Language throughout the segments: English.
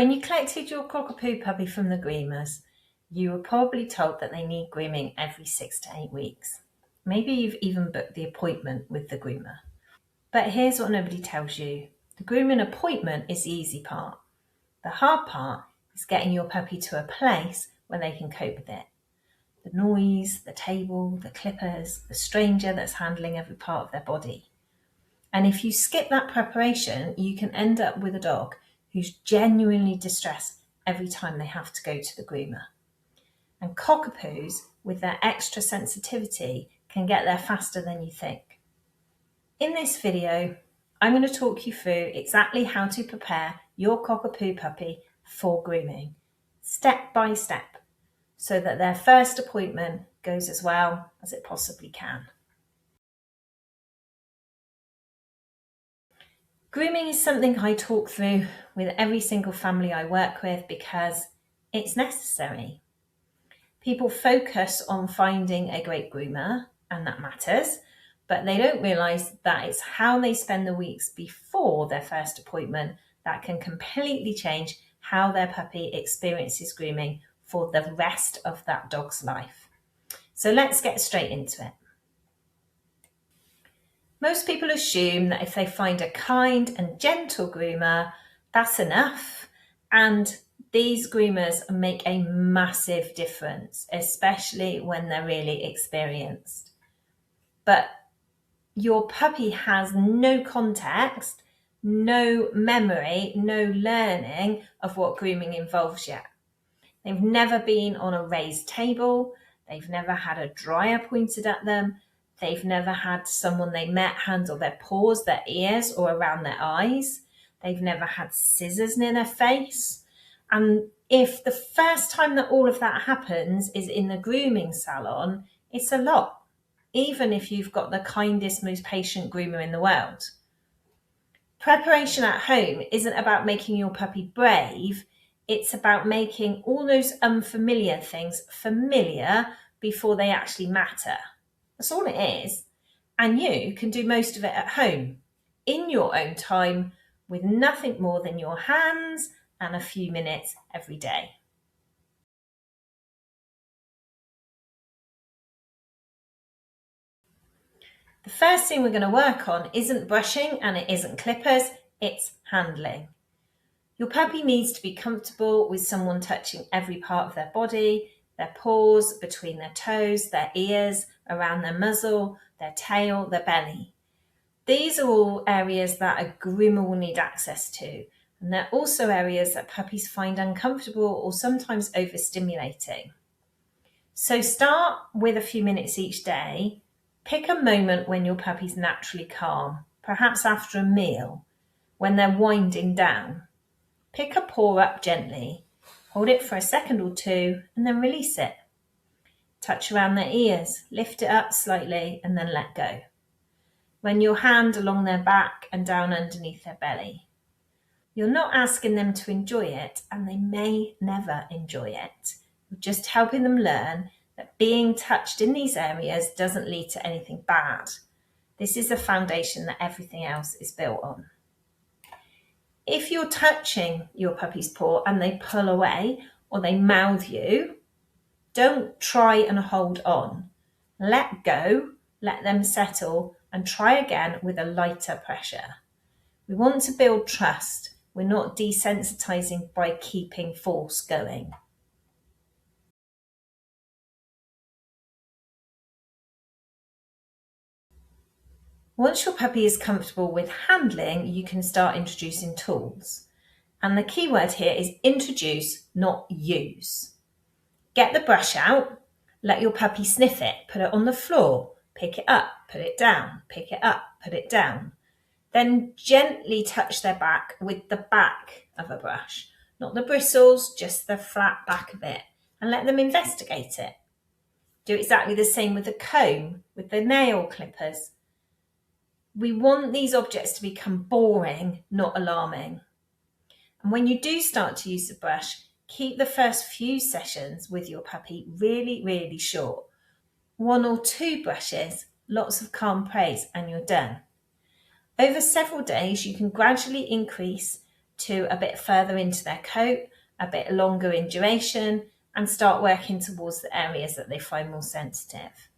When you collected your Cockapoo puppy from the groomers, you were probably told that they need grooming every 6 to 8 weeks. Maybe you've even booked the appointment with the groomer. But here's what nobody tells you. The grooming appointment is the easy part. The hard part is getting your puppy to a place where they can cope with it. The noise, the table, the clippers, the stranger that's handling every part of their body. And if you skip that preparation, you can end up with a dog who's genuinely distressed every time they have to go to the groomer. And Cockapoos, with their extra sensitivity, can get there faster than you think. In this video, I'm going to talk you through exactly how to prepare your Cockapoo puppy for grooming, step by step, so that their first appointment goes as well as it possibly can. Grooming is something I talk through with every single family I work with because it's necessary. People focus on finding a great groomer, and that matters, but they don't realise that it's how they spend the weeks before their first appointment that can completely change how their puppy experiences grooming for the rest of that dog's life. So let's get straight into it. Most people assume that if they find a kind and gentle groomer, that's enough. And these groomers make a massive difference, especially when they're really experienced. But your puppy has no context, no memory, no learning of what grooming involves yet. They've never been on a raised table. They've never had a dryer pointed at them. They've never had someone they met handle their paws, their ears, or around their eyes. They've never had scissors near their face. And if the first time that all of that happens is in the grooming salon, it's a lot, even if you've got the kindest, most patient groomer in the world. Preparation at home isn't about making your puppy brave. It's about making all those unfamiliar things familiar before they actually matter. That's all it is. And you can do most of it at home, in your own time, with nothing more than your hands and a few minutes every day. The first thing we're going to work on isn't brushing and it isn't clippers, it's handling. Your puppy needs to be comfortable with someone touching every part of their body, their paws, between their toes, their ears, around their muzzle, their tail, their belly. These are all areas that a groomer will need access to, and they're also areas that puppies find uncomfortable or sometimes overstimulating. So start with a few minutes each day. Pick a moment when your puppy's naturally calm, perhaps after a meal, when they're winding down. Pick a paw up gently, hold it for a second or two, and then release it. Touch around their ears, lift it up slightly, and then let go. Run your hand along their back and down underneath their belly. You're not asking them to enjoy it, and they may never enjoy it. You're just helping them learn that being touched in these areas doesn't lead to anything bad. This is the foundation that everything else is built on. If you're touching your puppy's paw and they pull away or they mouth you, don't try and hold on. Let go, let them settle, and try again with a lighter pressure. We want to build trust. We're not desensitizing by keeping force going. Once your puppy is comfortable with handling, you can start introducing tools. And the key word here is introduce, not use. Get the brush out, let your puppy sniff it, put it on the floor, pick it up, put it down, pick it up, put it down. Then gently touch their back with the back of a brush, not the bristles, just the flat back of it, and let them investigate it. Do exactly the same with the comb, with the nail clippers. We want these objects to become boring, not alarming. And when you do start to use the brush, keep the first few sessions with your puppy really, really short. 1 or 2 brushes, lots of calm praise, and you're done. Over several days, you can gradually increase to a bit further into their coat, a bit longer in duration, and start working towards the areas that they find more sensitive.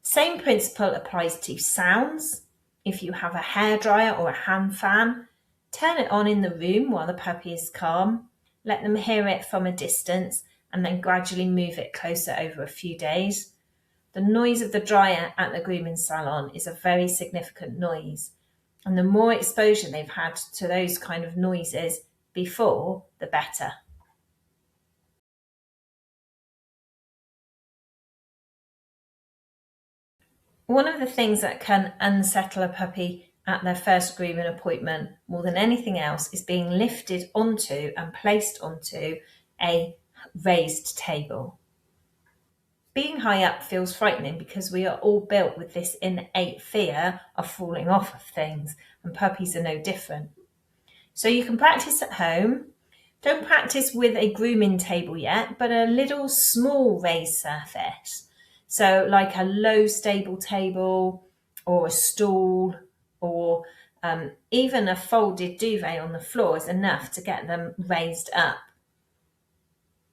Same principle applies to sounds. If you have a hairdryer or a hand fan, turn it on in the room while the puppy is calm, let them hear it from a distance, and then gradually move it closer over a few days. The noise of the dryer at the grooming salon is a very significant noise, and the more exposure they've had to those kind of noises before, the better. One of the things that can unsettle a puppy at their first grooming appointment more than anything else is being lifted onto and placed onto a raised table. Being high up feels frightening because we are all built with this innate fear of falling off of things, and puppies are no different. So you can practice at home. Don't practice with a grooming table yet, but a little small raised surface. So like a low stable table or a stool or even a folded duvet on the floor is enough to get them raised up.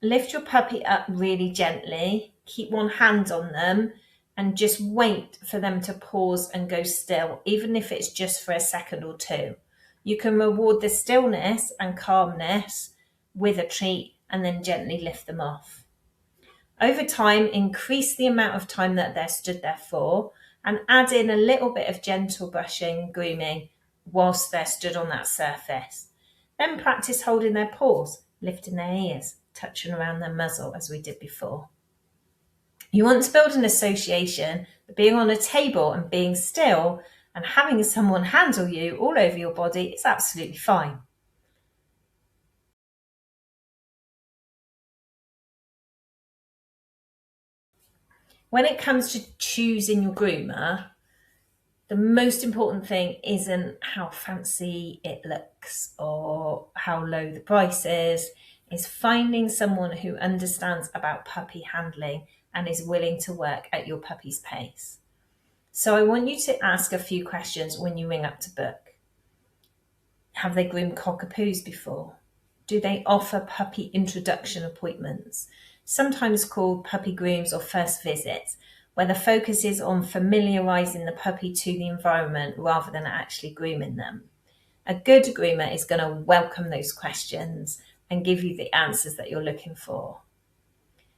Lift your puppy up really gently, keep one hand on them, and just wait for them to pause and go still, even if it's just for a second or two. You can reward the stillness and calmness with a treat and then gently lift them off. Over time, increase the amount of time that they're stood there for and add in a little bit of gentle brushing, grooming whilst they're stood on that surface. Then practice holding their paws, lifting their ears, touching around their muzzle as we did before. You want to build an association that being on a table and being still and having someone handle you all over your body is absolutely fine. When it comes to choosing your groomer, the most important thing isn't how fancy it looks or how low the price is finding someone who understands about puppy handling and is willing to work at your puppy's pace. So I want you to ask a few questions when you ring up to book. Have they groomed Cockapoos before? Do they offer puppy introduction appointments, sometimes called puppy grooms or first visits, where the focus is on familiarising the puppy to the environment rather than actually grooming them? A good groomer is going to welcome those questions and give you the answers that you're looking for.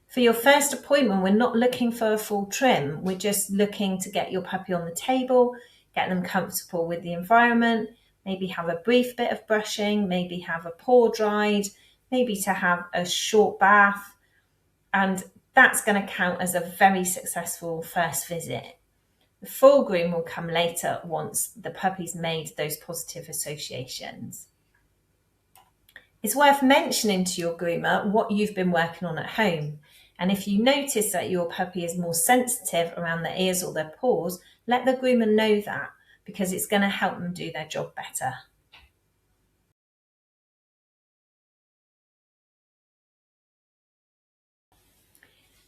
For your first appointment, we're not looking for a full trim. We're just looking to get your puppy on the table, get them comfortable with the environment, maybe have a brief bit of brushing, maybe have a paw dried, maybe to have a short bath. And that's going to count as a very successful first visit. The full groom will come later once the puppy's made those positive associations. It's worth mentioning to your groomer what you've been working on at home. And if you notice that your puppy is more sensitive around their ears or their paws, let the groomer know that, because it's going to help them do their job better.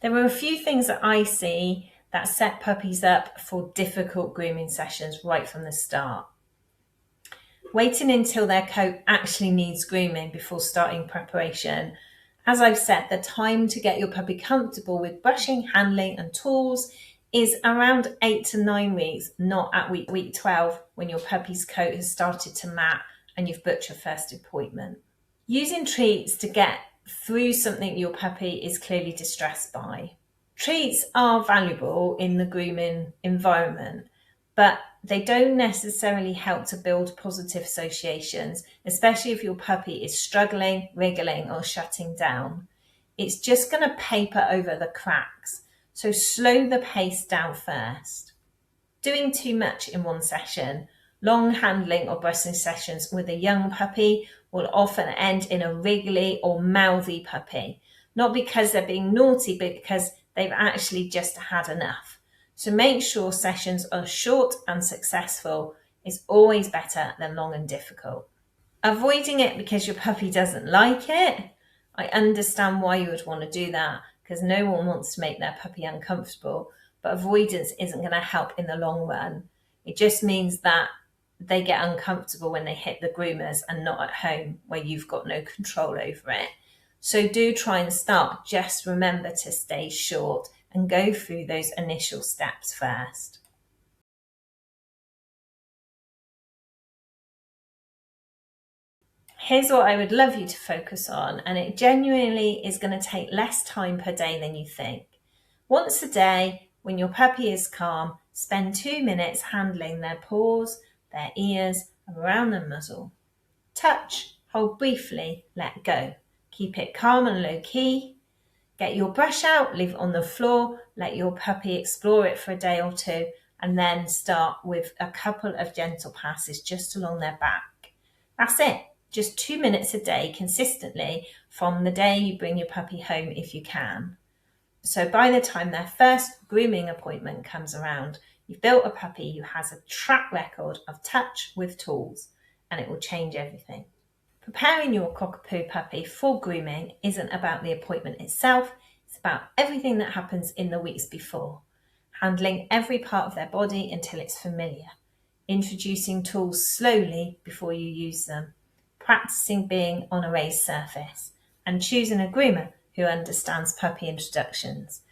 There are a few things that I see that set puppies up for difficult grooming sessions right from the start. Waiting until their coat actually needs grooming before starting preparation. As I've said, the time to get your puppy comfortable with brushing, handling and tools is around 8 to 9 weeks, not at week 12 when your puppy's coat has started to mat and you've booked your first appointment. Using treats to get through something your puppy is clearly distressed by. Treats are valuable in the grooming environment, but they don't necessarily help to build positive associations, especially if your puppy is struggling, wriggling or shutting down. It's just going to paper over the cracks, so slow the pace down first. Doing too much in one session, long handling or brushing sessions with a young puppy will often end in a wriggly or mouthy puppy, not because they're being naughty, but because they've actually just had enough. So make sure sessions are short and successful is always better than long and difficult. Avoiding it because your puppy doesn't like it, I understand why you would want to do that, because no one wants to make their puppy uncomfortable, but avoidance isn't going to help in the long run. It just means that they get uncomfortable when they hit the groomers and not at home where you've got no control over it. So do try and start. Just remember to stay short and go through those initial steps first. Here's what I would love you to focus on, and it genuinely is going to take less time per day than you think. Once a day, when your puppy is calm, spend 2 minutes handling their paws, their ears, around the muzzle. Touch, hold briefly, let go. Keep it calm and low key. Get your brush out, leave it on the floor, let your puppy explore it for a day or two, and then start with a couple of gentle passes just along their back. That's it. Just 2 minutes a day consistently from the day you bring your puppy home if you can. So by the time their first grooming appointment comes around, you've built a puppy who has a track record of touch with tools, and it will change everything. Preparing your Cockapoo puppy for grooming isn't about the appointment itself, it's about everything that happens in the weeks before. Handling every part of their body until it's familiar. Introducing tools slowly before you use them. Practicing being on a raised surface. And choosing a groomer who understands puppy introductions.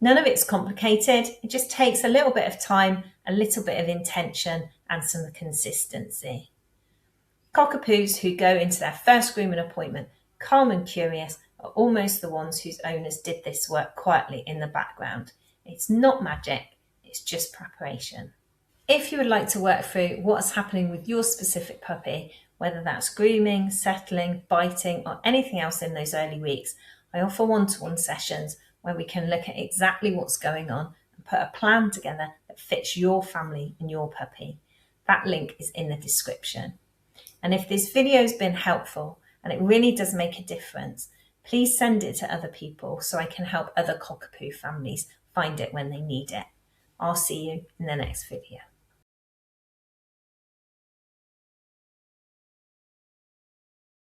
None of it's complicated, it just takes a little bit of time, a little bit of intention, and some consistency. Cockapoos who go into their first grooming appointment calm and curious are almost the ones whose owners did this work quietly in the background. It's not magic, it's just preparation. If you would like to work through what's happening with your specific puppy, whether that's grooming, settling, biting, or anything else in those early weeks, I offer one-to-one sessions where we can look at exactly what's going on and put a plan together that fits your family and your puppy. That link is in the description. And if this video has been helpful and it really does make a difference, please send it to other people so I can help other Cockapoo families find it when they need it. I'll see you in the next video.